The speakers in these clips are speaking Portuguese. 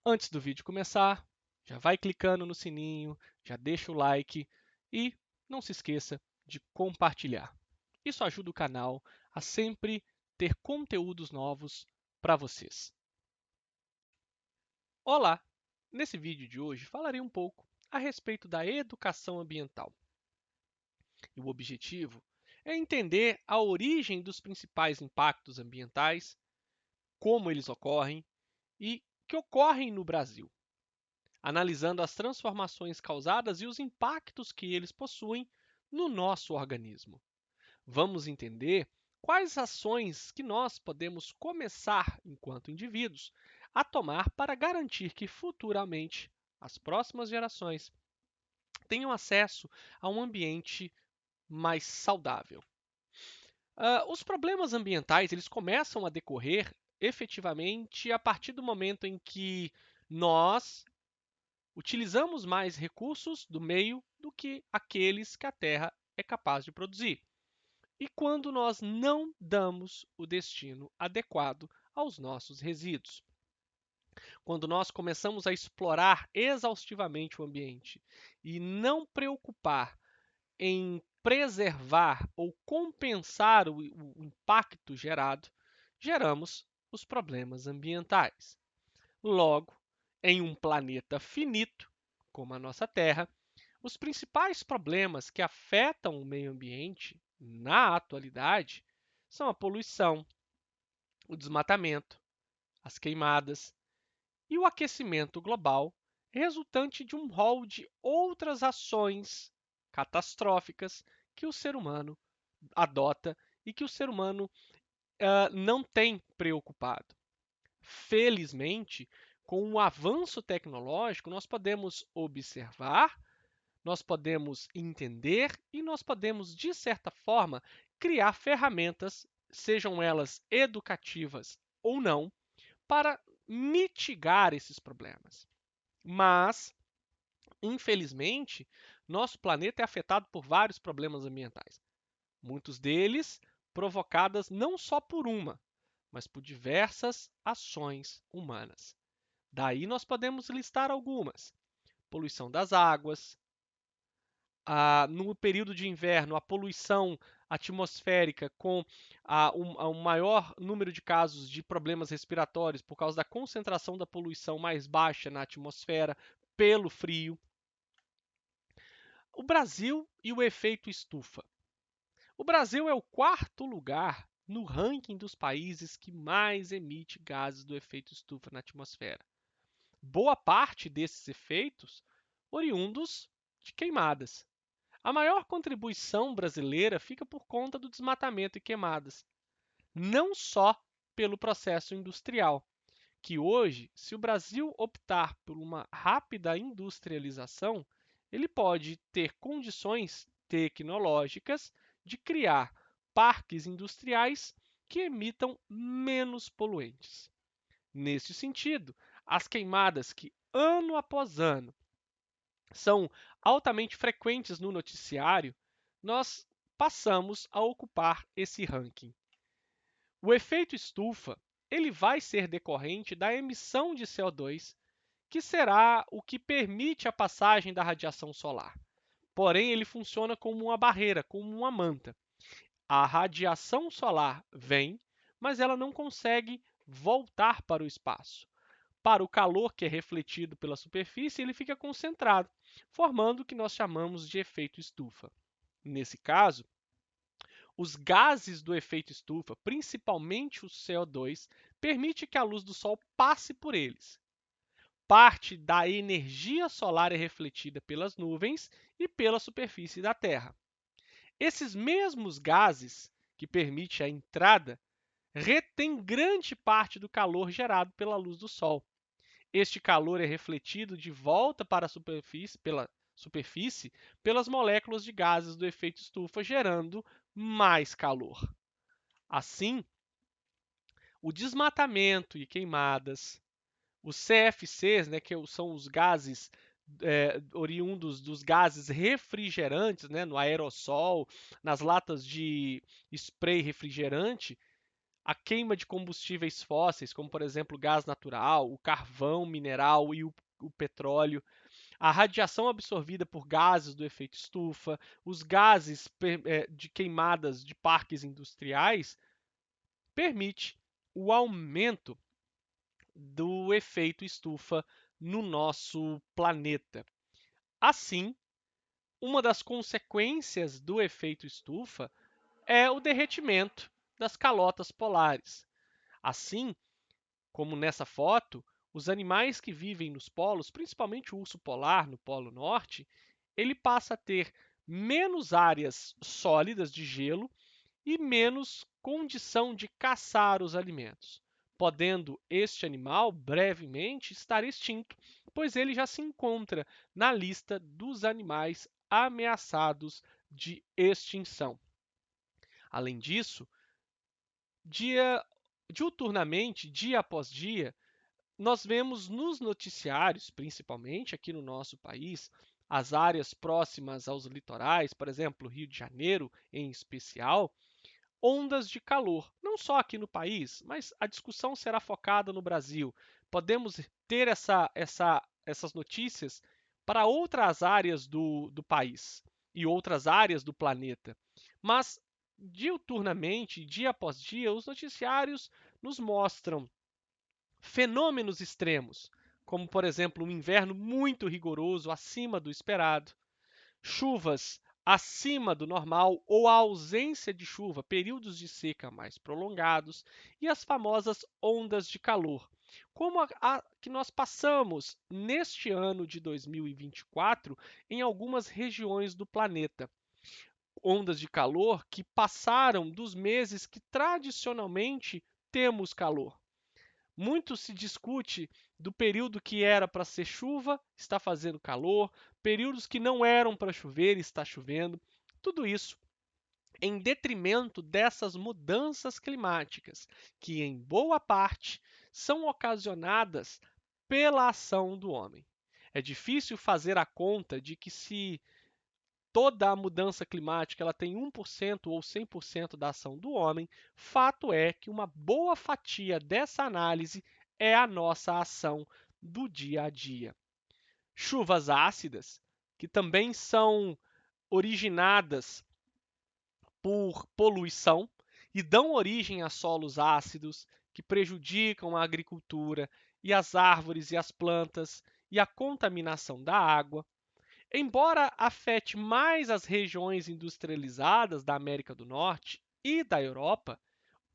Antes do vídeo começar, já vai clicando no sininho, já deixa o like e não se esqueça de compartilhar. Isso ajuda o canal a sempre ter conteúdos novos para vocês. Olá! Nesse vídeo de hoje falarei um pouco a respeito da educação ambiental. E o objetivo é entender a origem dos principais impactos ambientais, como eles ocorrem e que ocorrem no Brasil, analisando as transformações causadas e os impactos que eles possuem no nosso organismo. Vamos entender quais ações que nós podemos começar, enquanto indivíduos, a tomar para garantir que futuramente as próximas gerações tenham acesso a um ambiente mais saudável. Os problemas ambientais eles começam a decorrer efetivamente a partir do momento em que nós utilizamos mais recursos do meio do que aqueles que a Terra é capaz de produzir. E quando nós não damos o destino adequado aos nossos resíduos. Quando nós começamos a explorar exaustivamente o ambiente e não preocupar em preservar ou compensar o impacto gerado, geramos os problemas ambientais. Logo, em um planeta finito, como a nossa Terra, os principais problemas que afetam o meio ambiente na atualidade são a poluição, o desmatamento, as queimadas e o aquecimento global, resultante de um rol de outras ações catastróficas que o ser humano adota e que o ser humano não tem preocupado. Felizmente, com o avanço tecnológico, nós podemos observar, nós podemos entender e nós podemos, de certa forma, criar ferramentas, sejam elas educativas ou não, para mitigar esses problemas. Mas, infelizmente, nosso planeta é afetado por vários problemas ambientais. Muitos deles provocadas não só por uma, mas por diversas ações humanas. Daí nós podemos listar algumas: poluição das águas, no período de inverno, a poluição atmosférica com um maior número de casos de problemas respiratórios por causa da concentração da poluição mais baixa na atmosfera pelo frio. O Brasil e o efeito estufa. O Brasil é o quarto lugar no ranking dos países que mais emite gases do efeito estufa na atmosfera. Boa parte desses efeitos oriundos de queimadas. A maior contribuição brasileira fica por conta do desmatamento e queimadas, não só pelo processo industrial, que hoje, se o Brasil optar por uma rápida industrialização, ele pode ter condições tecnológicas de criar parques industriais que emitam menos poluentes. Neste sentido, as queimadas que ano após ano são altamente frequentes no noticiário, nós passamos a ocupar esse ranking. O efeito estufa ele vai ser decorrente da emissão de CO2, que será o que permite a passagem da radiação solar. Porém, ele funciona como uma barreira, como uma manta. A radiação solar vem, mas ela não consegue voltar para o espaço. Para o calor que é refletido pela superfície, ele fica concentrado, formando o que nós chamamos de efeito estufa. Nesse caso, os gases do efeito estufa, principalmente o CO2, permite que a luz do Sol passe por eles. Parte da energia solar é refletida pelas nuvens e pela superfície da Terra. Esses mesmos gases que permitem a entrada retêm grande parte do calor gerado pela luz do Sol. Este calor é refletido de volta para a superfície pelas moléculas de gases do efeito estufa, gerando mais calor. Assim, o desmatamento e queimadas, os CFCs, né, que são os gases oriundos dos gases refrigerantes, né, no aerossol, nas latas de spray refrigerante, a queima de combustíveis fósseis, como por exemplo o gás natural, o carvão mineral e o petróleo, a radiação absorvida por gases do efeito estufa, os gases de queimadas de parques industriais, permite o aumento do efeito estufa no nosso planeta. Assim, uma das consequências do efeito estufa é o derretimento das calotas polares. Assim, como nessa foto, os animais que vivem nos polos, principalmente o urso polar no Polo Norte, ele passa a ter menos áreas sólidas de gelo e menos condição de caçar os alimentos, podendo este animal brevemente estar extinto, pois ele já se encontra na lista dos animais ameaçados de extinção. Além disso, dia diuturnamente, dia após dia, nós vemos nos noticiários, principalmente aqui no nosso país, as áreas próximas aos litorais, por exemplo, Rio de Janeiro em especial, ondas de calor, não só aqui no país, mas a discussão será focada no Brasil. Podemos ter essas notícias para outras áreas do país e outras áreas do planeta. Mas, diuturnamente, dia após dia, os noticiários nos mostram fenômenos extremos, como, por exemplo, um inverno muito rigoroso, acima do esperado, chuvas acima do normal ou a ausência de chuva, períodos de seca mais prolongados e as famosas ondas de calor, como a que nós passamos neste ano de 2024 em algumas regiões do planeta. Ondas de calor que passaram dos meses que tradicionalmente temos calor. Muito se discute do período que era para ser chuva, está fazendo calor, períodos que não eram para chover, está chovendo. Tudo isso em detrimento dessas mudanças climáticas, que em boa parte são ocasionadas pela ação do homem. É difícil fazer a conta de que se toda a mudança climática ela tem 1% ou 100% da ação do homem, fato é que uma boa fatia dessa análise é a nossa ação do dia a dia. Chuvas ácidas, que também são originadas por poluição e dão origem a solos ácidos que prejudicam a agricultura e as árvores e as plantas e a contaminação da água. Embora afete mais as regiões industrializadas da América do Norte e da Europa,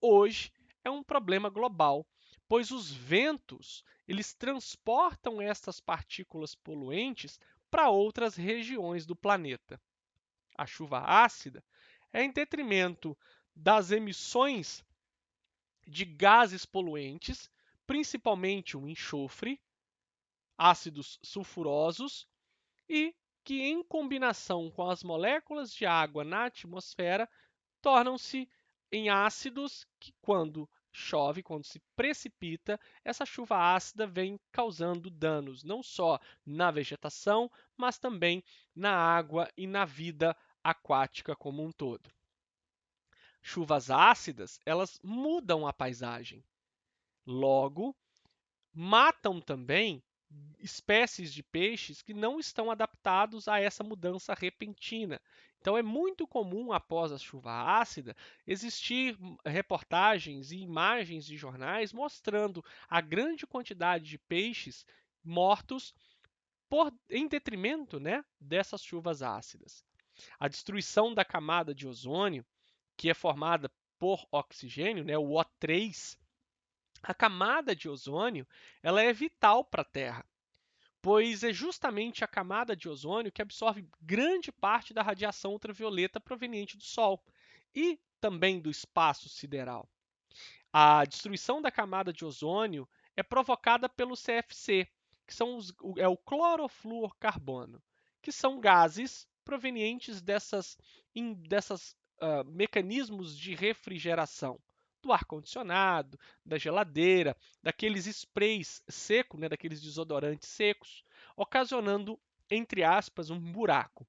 hoje é um problema global, pois os ventos eles transportam estas partículas poluentes para outras regiões do planeta. A chuva ácida é em detrimento das emissões de gases poluentes, principalmente o enxofre, ácidos sulfurosos e que, em combinação com as moléculas de água na atmosfera, tornam-se em ácidos que, quando chove, quando se precipita, essa chuva ácida vem causando danos não só na vegetação, mas também na água e na vida aquática como um todo. Chuvas ácidas, elas mudam a paisagem. Logo, matam também espécies de peixes que não estão adaptados a essa mudança repentina. Então é muito comum após a chuva ácida existir reportagens e imagens de jornais mostrando a grande quantidade de peixes mortos em detrimento, né, dessas chuvas ácidas. A destruição da camada de ozônio, que é formada por oxigênio, né, o O3, a camada de ozônio ela é vital para a Terra, pois é justamente a camada de ozônio que absorve grande parte da radiação ultravioleta proveniente do Sol e também do espaço sideral. A destruição da camada de ozônio é provocada pelo CFC, que é o clorofluorcarbono, que são gases provenientes dessas mecanismos de refrigeração do ar-condicionado, da geladeira, daqueles sprays secos, né, daqueles desodorantes secos, ocasionando, entre aspas, um buraco,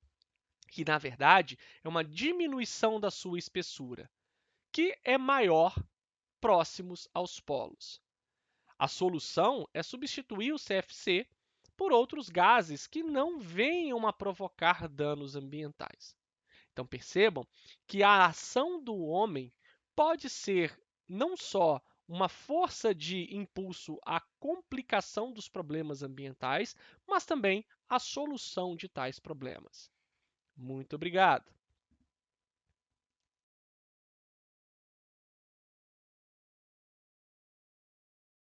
que na verdade é uma diminuição da sua espessura, que é maior próximos aos polos. A solução é substituir o CFC por outros gases que não venham a provocar danos ambientais. Então percebam que a ação do homem pode ser não só uma força de impulso à complicação dos problemas ambientais, mas também a solução de tais problemas. Muito obrigado!